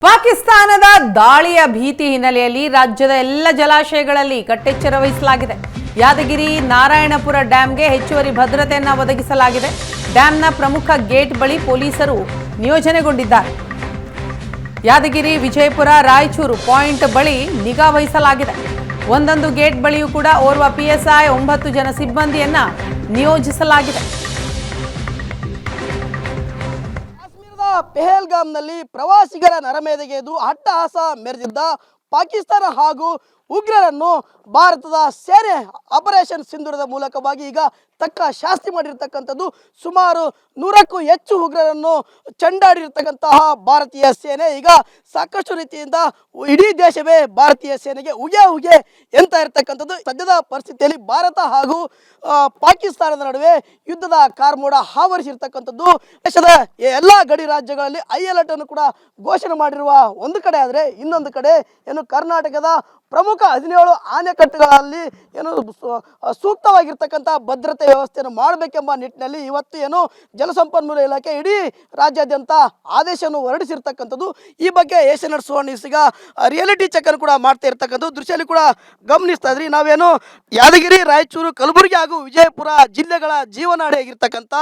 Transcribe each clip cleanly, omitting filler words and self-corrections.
ಪಾಕಿಸ್ತಾನದ ದಾಳಿಯ ಭೀತಿ ಹಿನ್ನೆಲೆಯಲ್ಲಿ ರಾಜ್ಯದ ಎಲ್ಲ ಜಲಾಶಯಗಳಲ್ಲಿ ಕಟ್ಟೆಚ್ಚರ ವಹಿಸಲಾಗಿದೆ. ಯಾದಗಿರಿ ನಾರಾಯಣಪುರ ಡ್ಯಾಂಗೆ ಹೆಚ್ಚುವರಿ ಭದ್ರತೆಯನ್ನು ಒದಗಿಸಲಾಗಿದೆ. ಡ್ಯಾಂನ ಪ್ರಮುಖ ಗೇಟ್ ಬಳಿ ಪೊಲೀಸರು ನಿಯೋಜನೆಗೊಂಡಿದ್ದಾರೆ. ಯಾದಗಿರಿ, ವಿಜಯಪುರ, ರಾಯಚೂರು ಪಾಯಿಂಟ್ ಬಳಿ ನಿಗಾ ವಹಿಸಲಾಗಿದೆ. ಒಂದೊಂದು ಗೇಟ್ ಬಳಿಯೂ ಕೂಡ ಓರ್ವ ಪಿಎಸ್ಐ 9 ಜನ ಸಿಬ್ಬಂದಿಯನ್ನ ನಿಯೋಜಿಸಲಾಗಿದೆ. ಪೆಹಲ್ಗಾಮ್ನಲ್ಲಿ ಪ್ರವಾಸಿಗರ ನರಮೇಧೆಗೆದು ಅಟ್ಟಹಾಸ ಮೆರೆದಿದ್ದ ಪಾಕಿಸ್ತಾನ ಹಾಗೂ ಉಗ್ರರನ್ನು ಭಾರತದ ಸೇನೆ ಆಪರೇಷನ್ ಸಿಂಧೂರದ ಮೂಲಕವಾಗಿ ಈಗ ತಕ್ಕ ಶಾಸ್ತಿ ಮಾಡಿರ್ತಕ್ಕಂಥದ್ದು. ಸುಮಾರು 100ಕ್ಕೂ ಹೆಚ್ಚು ಉಗ್ರರನ್ನು ಚೆಂಡಾಡಿರ್ತಕ್ಕಂತಹ ಭಾರತೀಯ ಸೇನೆ ಈಗ ಸಾಕಷ್ಟು ರೀತಿಯಿಂದ ಇಡೀ ದೇಶವೇ ಭಾರತೀಯ ಸೇನೆಗೆ ಉಗೆ ಎಂತ ಇರ್ತಕ್ಕಂಥದ್ದು. ಸದ್ಯದ ಪರಿಸ್ಥಿತಿಯಲ್ಲಿ ಭಾರತ ಹಾಗೂ ಪಾಕಿಸ್ತಾನದ ನಡುವೆ ಯುದ್ಧದ ಕಾರ್ಮೋಡ ಆವರಿಸಿರ್ತಕ್ಕಂಥದ್ದು. ದೇಶದ ಎಲ್ಲ ಗಡಿ ರಾಜ್ಯಗಳಲ್ಲಿ ಹೈ ಅಲರ್ಟ್ ಅನ್ನು ಕೂಡ ಘೋಷಣೆ ಮಾಡಿರುವ ಒಂದು ಕಡೆ ಆದರೆ, ಇನ್ನೊಂದು ಕಡೆ ಏನು ಕರ್ನಾಟಕದ ಪ್ರಮುಖ 17 ಆಣೆಕಟ್ಟುಗಳಲ್ಲಿ ಏನು ಸೂಕ್ತವಾಗಿರ್ತಕ್ಕಂಥ ಭದ್ರತೆ ವ್ಯವಸ್ಥೆಯನ್ನು ಮಾಡಬೇಕೆಂಬ ನಿಟ್ಟಿನಲ್ಲಿ ಇವತ್ತು ಏನು ಜಲಸಂಪನ್ಮೂಲ ಇಲಾಖೆ ಇಡೀ ರಾಜ್ಯಾದ್ಯಂತ ಆದೇಶವನ್ನು ಹೊರಡಿಸಿರ್ತಕ್ಕಂಥದ್ದು. ಈ ಬಗ್ಗೆ ಏಷ್ಯಾನೆಟ್ ಸುವರ್ಣ ನ್ಯೂಸ್ ಈಗ ರಿಯಾಲಿಟಿ ಚೆಕ್ ಅನ್ನು ಕೂಡ ಮಾಡ್ತಾ ಇರ್ತಕ್ಕಂಥದ್ದು ದೃಶ್ಯದಲ್ಲಿ ಕೂಡ ಗಮನಿಸ್ತಾ ಇದ್ರಿ. ನಾವೇನು ಯಾದಗಿರಿ, ರಾಯಚೂರು, ಕಲಬುರಗಿ ಹಾಗೂ ವಿಜಯಪುರ ಜಿಲ್ಲೆಗಳ ಜೀವನಾಡಿಯಾಗಿರ್ತಕ್ಕಂಥ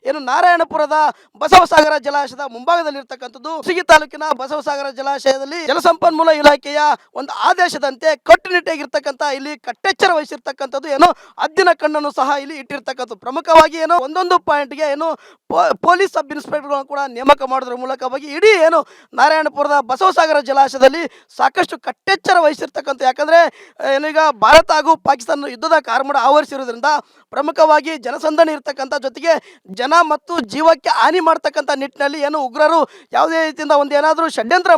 ಏನು ನಾರಾಯಣಪುರದ ಬಸವಸಾಗರ ಜಲಾಶಯದ ಮುಂಭಾಗದಲ್ಲಿರ್ತಕ್ಕಂಥದ್ದು. ಸಿಗಿ ತಾಲೂಕಿನ ಬಸವಸಾಗರ ಜಲಾಶಯದಲ್ಲಿ ಜಲಸಂಪನ್ಮೂಲ ಇಲಾಖೆಯ ಒಂದು ಆದೇಶದಂತೆ ಕಟ್ಟುನಿಟ್ಟಾಗಿರ್ತಕ್ಕಂಥ ಇಲ್ಲಿ ಕಟ್ಟೆಚ್ಚರ ವಹಿಸಿರ್ತಕ್ಕಂಥದ್ದು. ಏನು ಹದ್ದಿನ ಕಣ್ಣನ್ನು ಸಹ ಇಲ್ಲಿ ಇಟ್ಟಿರ್ತಕ್ಕಂಥದ್ದು. ಪ್ರಮುಖವಾಗಿ ಏನು ಒಂದೊಂದು ಪಾಯಿಂಟ್ಗೆ ಏನು ಪೊಲೀಸ್ ಸಬ್ ಇನ್ಸ್ಪೆಕ್ಟರ್ಗಳನ್ನು ಕೂಡ ನೇಮಕ ಮಾಡೋದ್ರ ಮೂಲಕವಾಗಿ ಇಡೀ ಏನು ನಾರಾಯಣಪುರದ ಬಸವಸಾಗರ ಜಲಾಶಯದಲ್ಲಿ ಸಾಕಷ್ಟು ಕಟ್ಟೆಚ್ಚರ ವಹಿಸಿರ್ತಕ್ಕಂಥ. ಯಾಕಂದರೆ ಏನೀಗ ಭಾರತ ಹಾಗೂ ಪಾಕಿಸ್ತಾನ ಯುದ್ಧದ ಕಾರ್ಮೋಡ ಆವರಿಸಿರೋದ್ರಿಂದ ಪ್ರಮುಖವಾಗಿ ಜನಸಂದಣಿ ಇರ್ತಕ್ಕಂಥ ಜೊತೆಗೆ ಜನ ಮತ್ತು ಜೀವಕ್ಕೆ ಹಾನಿ ಮಾಡ್ತಕ್ಕಂಥ ನಿಟ್ಟಿನಲ್ಲಿ ಏನು ಉಗ್ರರು ಯಾವುದೇ ರೀತಿಯಿಂದ ಒಂದು ಏನಾದರೂ ಷಡ್ಯಂತ್ರ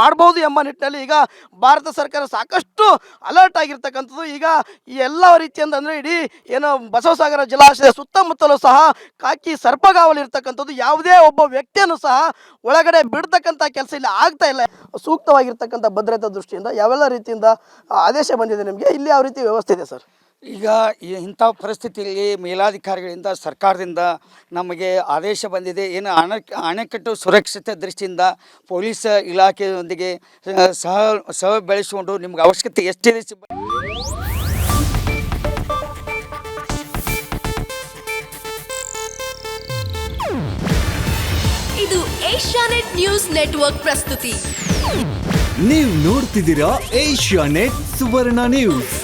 ಮಾಡ್ಬೋದು ಎಂಬ ನಿಟ್ಟಿನಲ್ಲಿ ಈಗ ಭಾರತ ಸರ್ಕಾರ ಸಾಕಷ್ಟು ಅಲರ್ಟ್ ಆಗಿರ್ತಕ್ಕಂಥದ್ದು. ಈಗ ಈ ಎಲ್ಲ ರೀತಿಯಿಂದ ಅಂದರೆ ಇಡೀ ಏನು ಬಸವಸಾಗರ ಜಲಾಶಯದ ಸುತ್ತಮುತ್ತಲೂ ಸಹ ಕಾಕಿ ಸರ್ಪಗಾವಲಿರ್ತಕ್ಕಂಥದ್ದು. ಯಾವುದೇ ಒಬ್ಬ ವ್ಯಕ್ತಿಯನ್ನು ಸಹ ಒಳಗಡೆ ಬಿಡ್ತಕ್ಕಂಥ ಕೆಲಸ ಇಲ್ಲಿ ಆಗ್ತಾ ಇಲ್ಲ. ಸೂಕ್ತವಾಗಿರ್ತಕ್ಕಂಥ ಭದ್ರತಾ ದೃಷ್ಟಿಯಿಂದ ಯಾವೆಲ್ಲ ರೀತಿಯಿಂದ ಆದೇಶ ಬಂದಿದೆ ನಿಮಗೆ? ಇಲ್ಲಿ ಯಾವ ರೀತಿ ವ್ಯವಸ್ಥೆ ಇದೆ ಸರ್? ಈಗ ಇಂಥ ಪರಿಸ್ಥಿತಿಯಲ್ಲಿ ಮೇಲಾಧಿಕಾರಿಗಳಿಂದ ಸರ್ಕಾರದಿಂದ ನಮಗೆ ಆದೇಶ ಬಂದಿದೆ. ಏನು ಅಣೆಕಟ್ಟು ಸುರಕ್ಷತೆ ದೃಷ್ಟಿಯಿಂದ ಪೊಲೀಸ್ ಇಲಾಖೆಯೊಂದಿಗೆ ಸಹ ಬೆಳೆಸಿಕೊಂಡು ನಿಮ್ಗೆ ಅವಶ್ಯಕತೆ ಎಷ್ಟಿದೆ ಇದು ಏಷ್ಯಾನೆಟ್ ನ್ಯೂಸ್ ನೆಟ್ವರ್ಕ್ ಪ್ರಸ್ತುತಿ. ನೀವು ನೋಡ್ತಿದ್ದೀರಾ ಏಷ್ಯಾನೆಟ್ ಸುವರ್ಣ ನ್ಯೂಸ್.